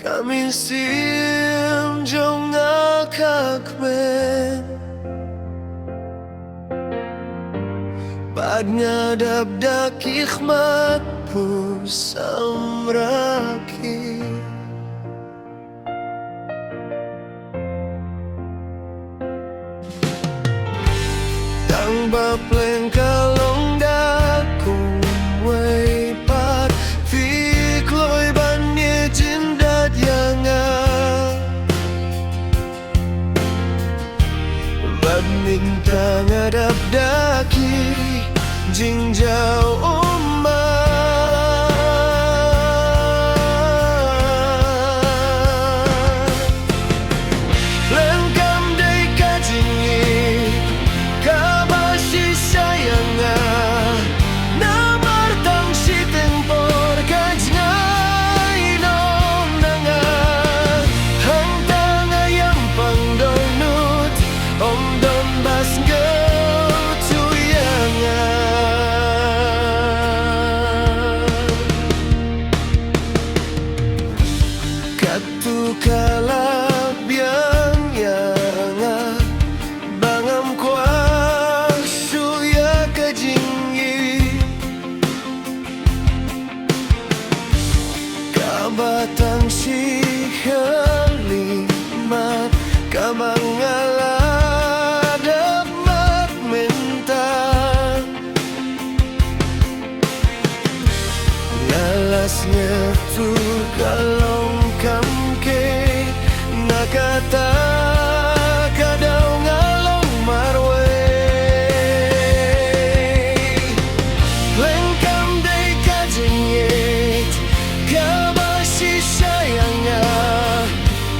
Kami sim jong akakmen Pad ngadap dakikmat pu samraki Tang bapleng kalong dakung way pat Phi kloi ban nye jindat yang Bad minta ngadap daki Jingjau Lengkam day kajingi Kabashi sayanga Namar tang si tempor kajngai nong nanga Hang tanga yang pangdonut Om don bas tu yanga Katu kalap yang yanga Bangam kuak suya kajingi Kabatang si halimat Kamangaladap mat mentang Ngalas ngetur kalong kamke Nakata kadaw ngalong marwe Lengkam day kajengit Kabasi sayanga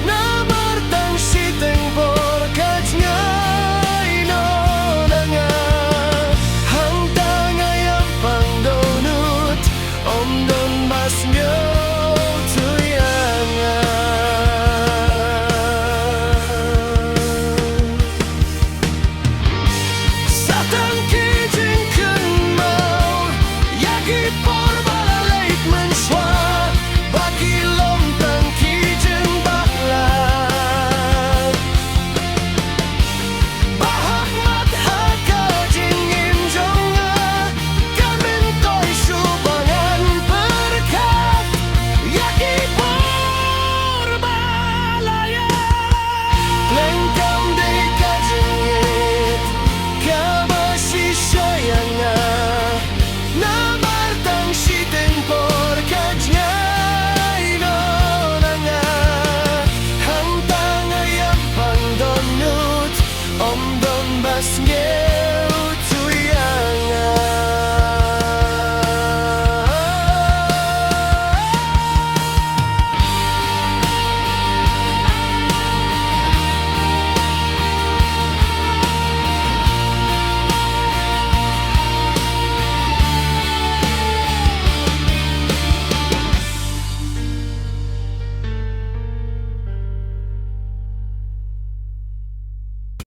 Namartang si tengpor kajngai nonanga Hang tangay ang pangdonut Om don mas nyo